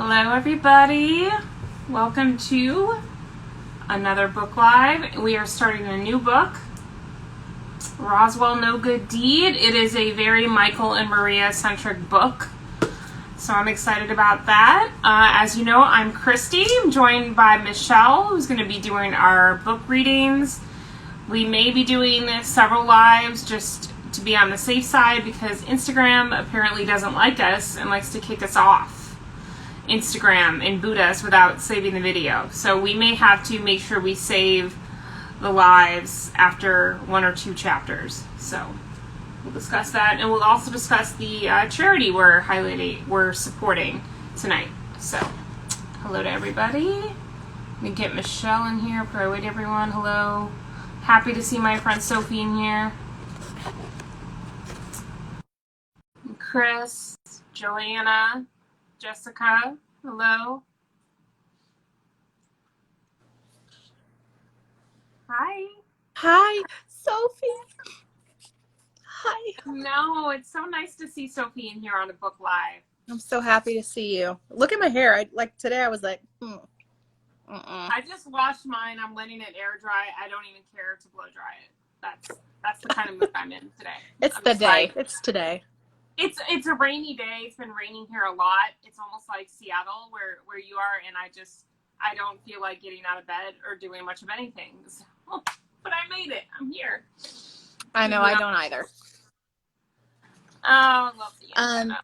Hello, everybody. Welcome to another book live. We are starting a new book, Roswell, No Good Deed. It is a very Michael and Maria centric book, so I'm excited about that. As you know, I'm Christy. I'm joined by Michelle, who's going to be doing our book readings. We may be doing several lives just to be on the safe side because Instagram apparently doesn't like us and likes to kick us off Instagram and boot us without saving the video. So we may have to make sure we save the lives after one or two chapters. So we'll discuss that, and we'll also discuss the charity we're supporting tonight. So hello to everybody. Let me get Michelle in here before I wait everyone. Hello. Happy to see my friend Sophie in here. Chris, Joanna, Jessica, hello. Hi. Hi, Sophie. Hi. No, it's so nice to see Sophie in here on a book live. I'm so happy to see you. Look at my hair. Today I was like, I just washed mine. I'm letting it air dry. I don't even care to blow dry it. That's the kind of mood I'm in today. It's I'm the just day. like, It's today. it's a rainy day. It's been raining here a lot. It's almost like Seattle where you are, and I don't feel like getting out of bed or doing much of anything. So, but I made it. I'm here. I know, I don't either. Oh, love the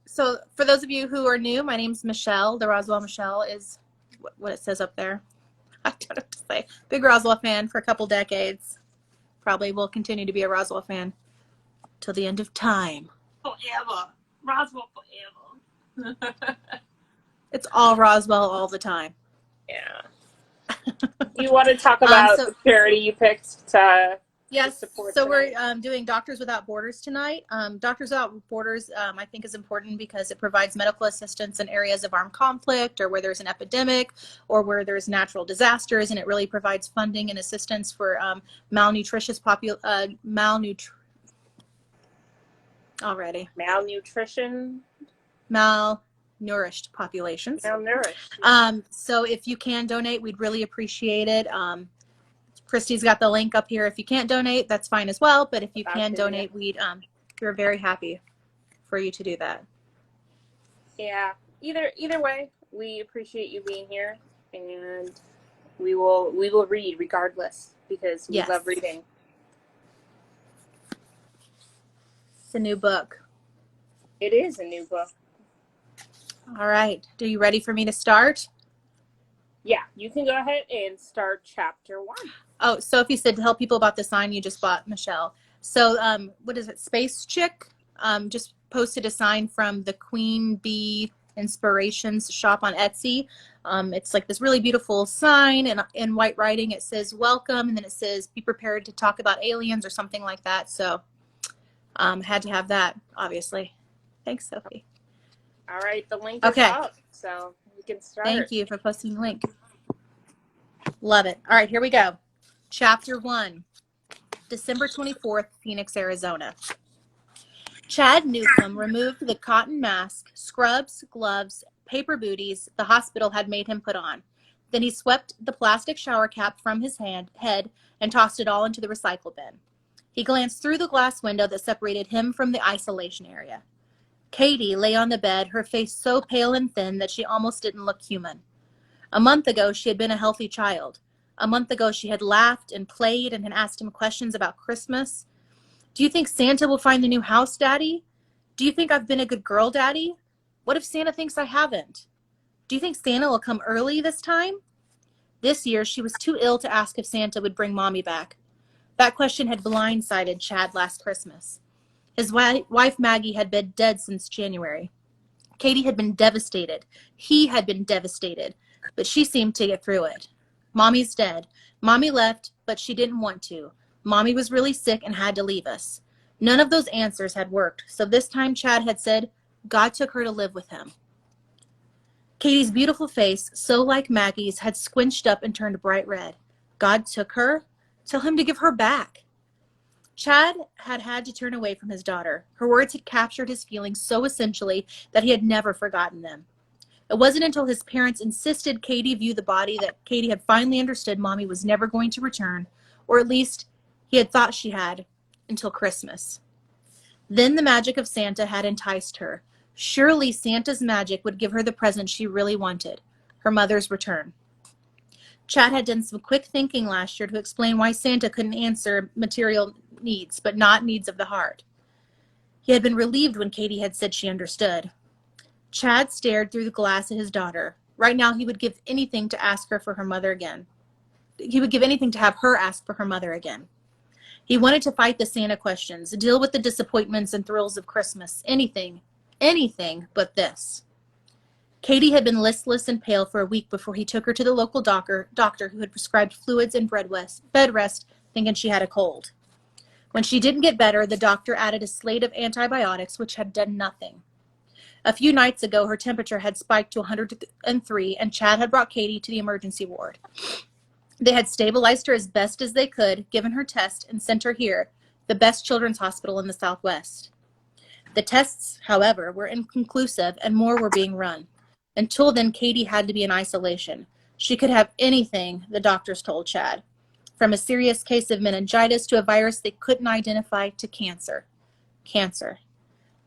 So for those of you who are new, my name's Michelle. The Roswell Michelle is what it says up there. I don't know what to say. Big Roswell fan for a couple decades. Probably will continue to be a Roswell fan till the end of time. Forever. Roswell forever. It's all Roswell all the time. Yeah. You want to talk about the charity you picked to Yes, support so tonight? we're doing Doctors Without Borders tonight. Doctors Without Borders, I think, is important because it provides medical assistance in areas of armed conflict or where there's an epidemic or where there's natural disasters, and it really provides funding and assistance for malnutrition malnourished populations. Malnourished. So if you can donate, we'd really appreciate it. Christy's got the link up here. If you can't donate, that's fine as well. But if you can donate, we're very happy for you to do that. Yeah. Either way, we appreciate you being here, and we will read regardless because we love reading. It's a new book. It is a new book. All right. Are you ready for me to start? Yeah, you can go ahead and start chapter 1. Oh, Sophie said to help people about the sign you just bought, Michelle. So, what is it? Space Chick just posted a sign from the Queen Bee Inspirations shop on Etsy. It's like this really beautiful sign, and in white writing it says "Welcome," and then it says "Be prepared to talk about aliens" or something like that. So, had to have that, obviously. Thanks, Sophie. All right, the link is up, so we can start. Thank you for posting the link. Love it. All right, here we go. Chapter 1, December 24th, Phoenix, Arizona. Chad Newcomb removed the cotton mask, scrubs, gloves, paper booties the hospital had made him put on. Then he swept the plastic shower cap from his head and tossed it all into the recycle bin. He glanced through the glass window that separated him from the isolation area. Katie lay on the bed, her face so pale and thin that she almost didn't look human. A month ago, she had been a healthy child. A month ago, she had laughed and played and had asked him questions about Christmas. Do you think Santa will find the new house, Daddy? Do you think I've been a good girl, Daddy? What if Santa thinks I haven't? Do you think Santa will come early this time? This year, she was too ill to ask if Santa would bring Mommy back. That question had blindsided Chad last Christmas. His wife, Maggie, had been dead since January. Katie had been devastated. He had been devastated, but she seemed to get through it. Mommy's dead. Mommy left, but she didn't want to. Mommy was really sick and had to leave us. None of those answers had worked, so this time Chad had said, God took her to live with him. Katie's beautiful face, so like Maggie's, had squinched up and turned bright red. God took her? Tell him to give her back. Chad had had to turn away from his daughter. Her words had captured his feelings so essentially that he had never forgotten them. It wasn't until his parents insisted Katie view the body that Katie had finally understood Mommy was never going to return, or at least he had thought she had, until Christmas. Then the magic of Santa had enticed her. Surely Santa's magic would give her the present she really wanted, her mother's return. Chad had done some quick thinking last year to explain why Santa couldn't answer material needs, but not needs of the heart. He had been relieved when Katie had said she understood. Chad stared through the glass at his daughter. Right now he would give anything to ask her for her mother again. He would give anything to have her ask for her mother again. He wanted to fight the Santa questions, deal with the disappointments and thrills of Christmas. Anything but this. Katie had been listless and pale for a week before he took her to the local doctor who had prescribed fluids and bed rest, thinking she had a cold. When she didn't get better, the doctor added a slate of antibiotics, which had done nothing. A few nights ago, her temperature had spiked to 103, and Chad had brought Katie to the emergency ward. They had stabilized her as best as they could, given her tests, and sent her here, the best children's hospital in the Southwest. The tests, however, were inconclusive, and more were being run. Until then, Katie had to be in isolation. She could have anything, the doctors told Chad, from a serious case of meningitis to a virus they couldn't identify to cancer. Cancer.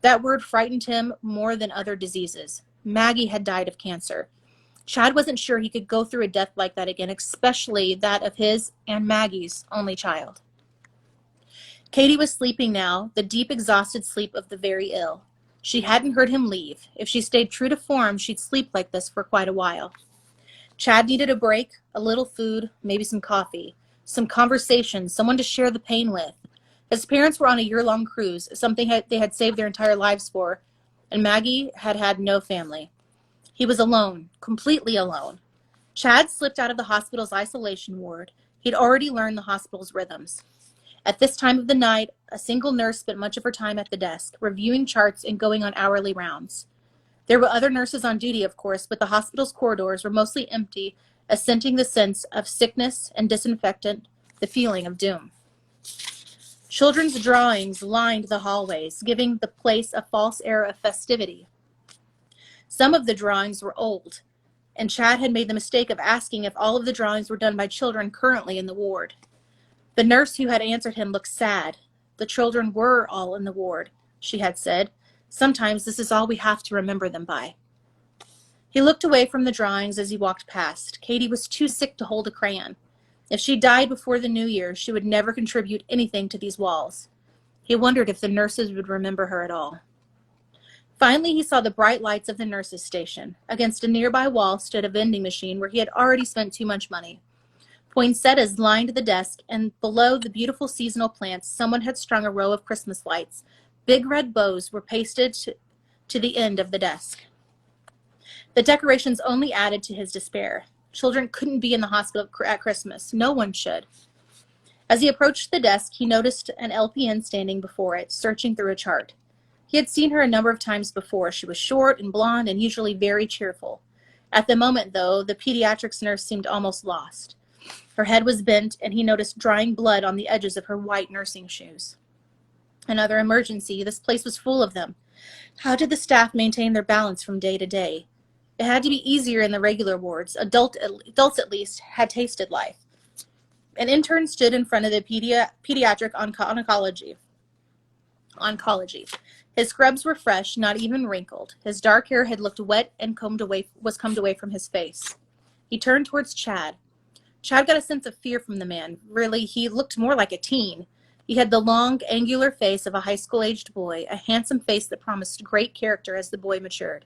That word frightened him more than other diseases. Maggie had died of cancer. Chad wasn't sure he could go through a death like that again, especially that of his and Maggie's only child. Katie was sleeping now, the deep, exhausted sleep of the very ill. She hadn't heard him leave. If she stayed true to form, she'd sleep like this for quite a while. Chad needed a break, a little food, maybe some coffee, some conversation, someone to share the pain with. His parents were on a year-long cruise, something they had saved their entire lives for, and Maggie had had no family. He was alone, completely alone. Chad slipped out of the hospital's isolation ward. He'd already learned the hospital's rhythms. At this time of the night, a single nurse spent much of her time at the desk, reviewing charts and going on hourly rounds. There were other nurses on duty, of course, but the hospital's corridors were mostly empty, assenting the sense of sickness and disinfectant, the feeling of doom. Children's drawings lined the hallways, giving the place a false air of festivity. Some of the drawings were old, and Chad had made the mistake of asking if all of the drawings were done by children currently in the ward. The nurse who had answered him looked sad. The children were all in the ward, she had said. Sometimes this is all we have to remember them by. He looked away from the drawings as he walked past. Katie was too sick to hold a crayon. If she died before the new year, she would never contribute anything to these walls. He wondered if the nurses would remember her at all. Finally, he saw the bright lights of the nurses' station. Against a nearby wall stood a vending machine where he had already spent too much money. Poinsettias lined the desk, and below the beautiful seasonal plants, someone had strung a row of Christmas lights. Big red bows were pasted to the end of the desk. The decorations only added to his despair. Children couldn't be in the hospital at Christmas. No one should. As he approached the desk, he noticed an LPN standing before it, searching through a chart. He had seen her a number of times before. She was short and blonde and usually very cheerful. At the moment, though, the pediatrics nurse seemed almost lost. Her head was bent, and he noticed drying blood on the edges of her white nursing shoes. Another emergency. This place was full of them. How did the staff maintain their balance from day to day? It had to be easier in the regular wards. Adults at least had tasted life. An intern stood in front of the pediatric oncology. His scrubs were fresh, not even wrinkled. His dark hair had looked wet and combed away from his face. He turned towards Chad. Chad got a sense of fear from the man. Really, he looked more like a teen. He had the long, angular face of a high school-aged boy, a handsome face that promised great character as the boy matured.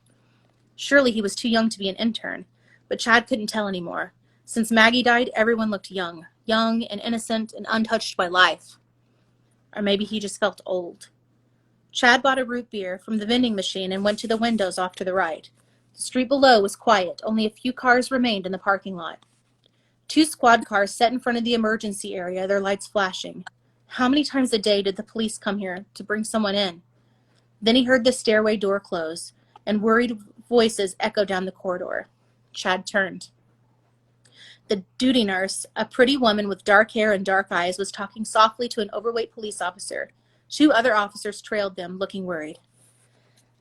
Surely he was too young to be an intern, but Chad couldn't tell anymore. Since Maggie died, everyone looked young and innocent and untouched by life. Or maybe he just felt old. Chad bought a root beer from the vending machine and went to the windows off to the right. The street below was quiet. Only a few cars remained in the parking lot. 2 squad cars sat in front of the emergency area, their lights flashing. How many times a day did the police come here to bring someone in? Then he heard the stairway door close, and worried voices echo down the corridor. Chad turned. The duty nurse, a pretty woman with dark hair and dark eyes, was talking softly to an overweight police officer. 2 other officers trailed them, looking worried.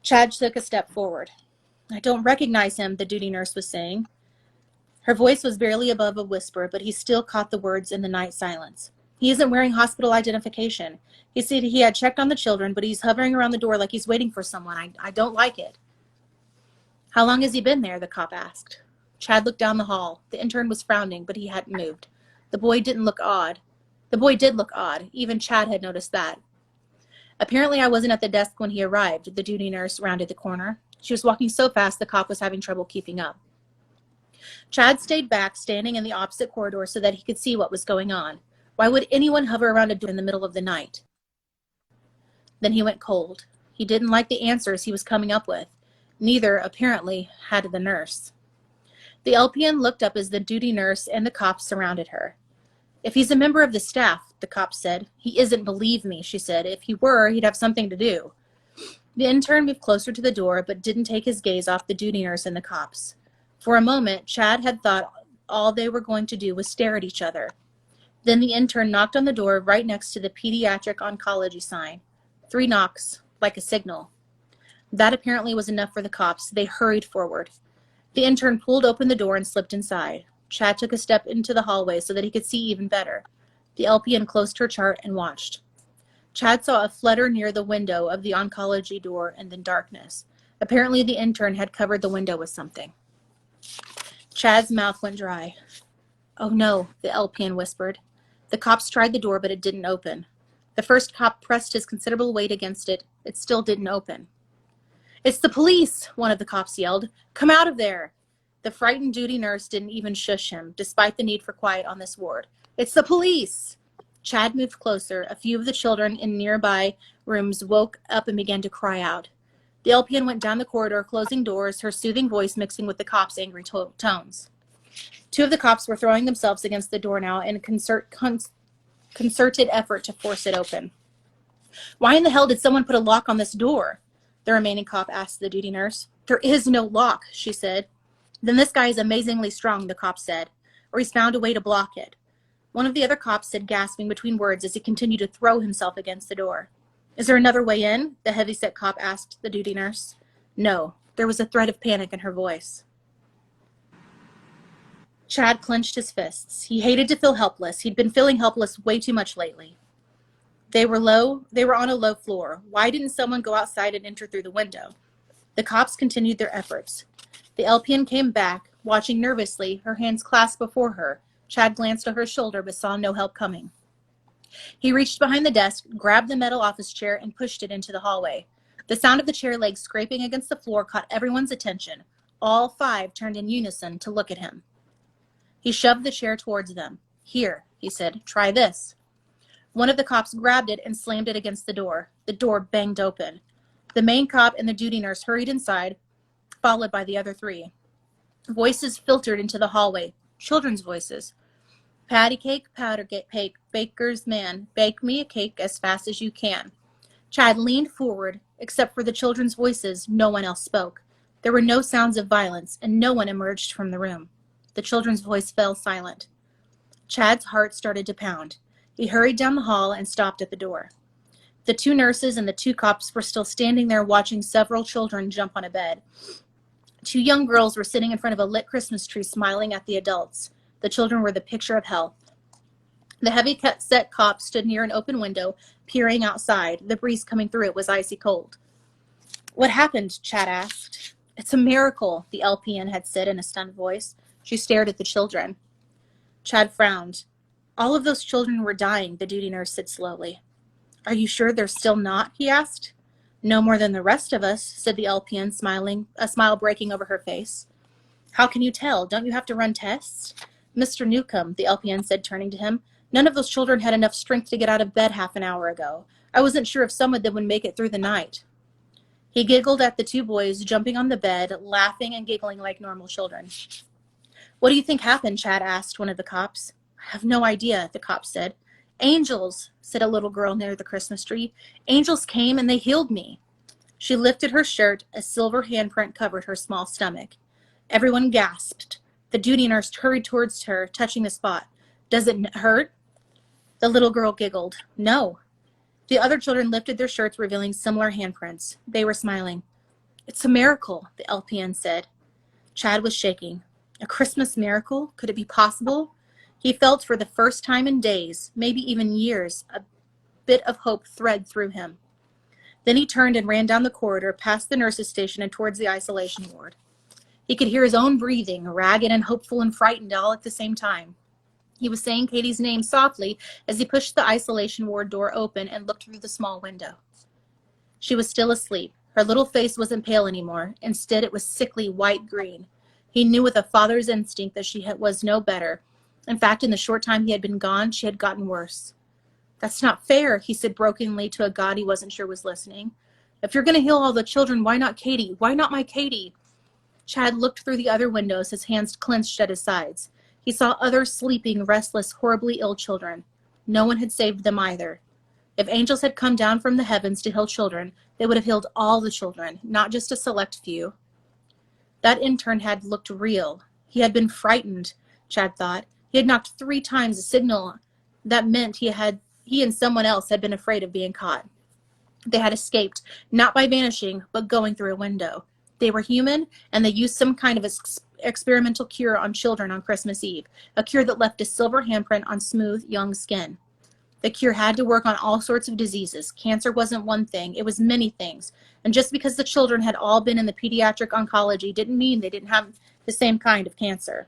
Chad took a step forward. I don't recognize him, the duty nurse was saying. Her voice was barely above a whisper, but he still caught the words in the night silence. He isn't wearing hospital identification. He said he had checked on the children, but he's hovering around the door like he's waiting for someone. I don't like it. How long has he been there? The cop asked. Chad looked down the hall. The intern was frowning, but he hadn't moved. The boy did look odd. Even Chad had noticed that. Apparently I wasn't at the desk when he arrived. The duty nurse rounded the corner. She was walking so fast the cop was having trouble keeping up. Chad stayed back, standing in the opposite corridor so that he could see what was going on. Why would anyone hover around a door in the middle of the night? Then he went cold. He didn't like the answers he was coming up with. Neither, apparently, had the nurse. The LPN looked up as the duty nurse and the cops surrounded her. If he's a member of the staff, the cop said. He isn't, believe me, she said. If he were, he'd have something to do. The intern moved closer to the door, but didn't take his gaze off the duty nurse and the cops. For a moment, Chad had thought all they were going to do was stare at each other. Then the intern knocked on the door right next to the pediatric oncology sign. 3 knocks, like a signal. That apparently was enough for the cops. They hurried forward. The intern pulled open the door and slipped inside. Chad took a step into the hallway so that he could see even better. The LPN closed her chart and watched. Chad saw a flutter near the window of the oncology door and then darkness. Apparently the intern had covered the window with something. Chad's mouth went dry. Oh no, the LPN whispered. The cops tried the door, but it didn't open. The first cop pressed his considerable weight against it. It still didn't open. It's the police, one of the cops yelled. Come out of there. The frightened duty nurse didn't even shush him, despite the need for quiet on this ward. It's the police. Chad moved closer. A few of the children in nearby rooms woke up and began to cry out. The LPN went down the corridor, closing doors, her soothing voice mixing with the cops' angry tones. 2 of the cops were throwing themselves against the door now in a concerted effort to force it open. Why in the hell did someone put a lock on this door? The remaining cop asked the duty nurse. There is no lock, she said. Then this guy is amazingly strong, the cop said, or he's found a way to block it. One of the other cops said, gasping between words as he continued to throw himself against the door. Is there another way in? The heavyset cop asked the duty nurse. No, there was a threat of panic in her voice. Chad clenched his fists. He hated to feel helpless. He'd been feeling helpless way too much lately. They were on a low floor. Why didn't someone go outside and enter through the window? The cops continued their efforts. The LPN came back, watching nervously, her hands clasped before her. Chad glanced over his shoulder but saw no help coming. He reached behind the desk, grabbed the metal office chair, and pushed it into the hallway. The sound of the chair legs scraping against the floor caught everyone's attention. All 5 turned in unison to look at him. He shoved the chair towards them. Here, he said, try this. One of the cops grabbed it and slammed it against the door. The door banged open. The main cop and the duty nurse hurried inside, followed by the other 3. Voices filtered into the hallway. Children's voices. Patty cake, powder cake, baker's man. Bake me a cake as fast as you can. Chad leaned forward. Except for the children's voices, no one else spoke. There were no sounds of violence, and no one emerged from the room. The children's voice fell silent. Chad's heart started to pound. He hurried down the hall and stopped at the door. The 2 nurses and the 2 cops were still standing there watching several children jump on a bed. 2 young girls were sitting in front of a lit Christmas tree smiling at the adults. The children were the picture of health. The heavy-set cop stood near an open window, peering outside. The breeze coming through it was icy cold. What happened? Chad asked. It's a miracle, the LPN had said in a stunned voice. She stared at the children. Chad frowned. All of those children were dying, the duty nurse said slowly. Are you sure they're still not? He asked. No more than the rest of us, said the LPN, smiling, a smile breaking over her face. How can you tell? Don't you have to run tests? Mr. Newcomb, the LPN said, turning to him, none of those children had enough strength to get out of bed half an hour ago. I wasn't sure if some of them would make it through the night. He giggled at the 2 boys jumping on the bed, laughing and giggling like normal children. What do you think happened? Chad asked one of the cops. I have no idea, the cop said. Angels, said a little girl near the Christmas tree. Angels came and they healed me. She lifted her shirt. A silver handprint covered her small stomach. Everyone gasped. The duty nurse hurried towards her, touching the spot. Does it hurt? The little girl giggled. No. The other children lifted their shirts, revealing similar handprints. They were smiling. It's a miracle, the LPN said. Chad was shaking. A Christmas miracle? Could it be possible? He felt for the first time in days, maybe even years, a bit of hope thread through him. Then he turned and ran down the corridor, past the nurse's station and towards the isolation ward. He could hear his own breathing, ragged and hopeful and frightened all at the same time. He was saying Katie's name softly as he pushed the isolation ward door open and looked through the small window. She was still asleep. Her little face wasn't pale anymore. Instead, it was sickly white-green. He knew with a father's instinct that she was no better. In fact, in the short time he had been gone, she had gotten worse. That's not fair, he said brokenly to a God he wasn't sure was listening. If you're going to heal all the children, why not Katie? Why not my Katie? Chad looked through the other windows, his hands clenched at his sides. He saw other sleeping, restless, horribly ill children. No one had saved them either. If angels had come down from the heavens to heal children, they would have healed all the children, not just a select few. That intern had looked real. He had been frightened, Chad thought. He had knocked 3 times, a signal that meant he and someone else had been afraid of being caught. They had escaped, not by vanishing, but going through a window. They were human, and they used some kind of experimental cure on children on Christmas Eve, a cure that left a silver handprint on smooth, young skin. The cure had to work on all sorts of diseases. Cancer wasn't one thing, it was many things. And just because the children had all been in the pediatric oncology didn't mean they didn't have the same kind of cancer.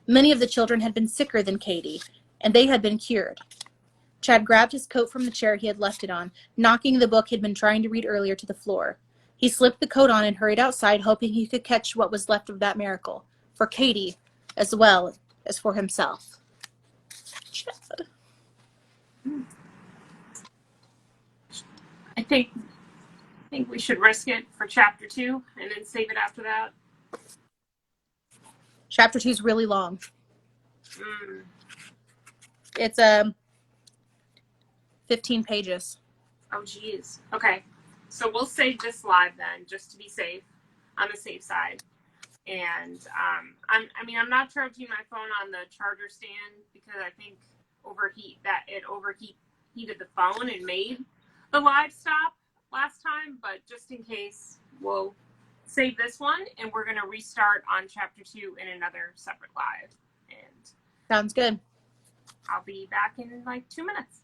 Many of the children had been sicker than Katie, and they had been cured. Chad grabbed his coat from the chair he had left it on, knocking the book he'd been trying to read earlier to the floor. He slipped the coat on and hurried outside, hoping he could catch what was left of that miracle, for Katie as well as for himself. Chad. I think we should risk it for chapter 2 and then save it after that. Chapter 2 is really long. It's 15 pages. Oh, geez. Okay. So we'll save this live then, just to be safe, on the safe side. And I'm not charging my phone on the charger stand because I think it overheated the phone and made the live stop last time. But just in case, we'll save this one and we're going to restart on chapter 2 in another separate live. And sounds good. I'll be back in like 2 minutes.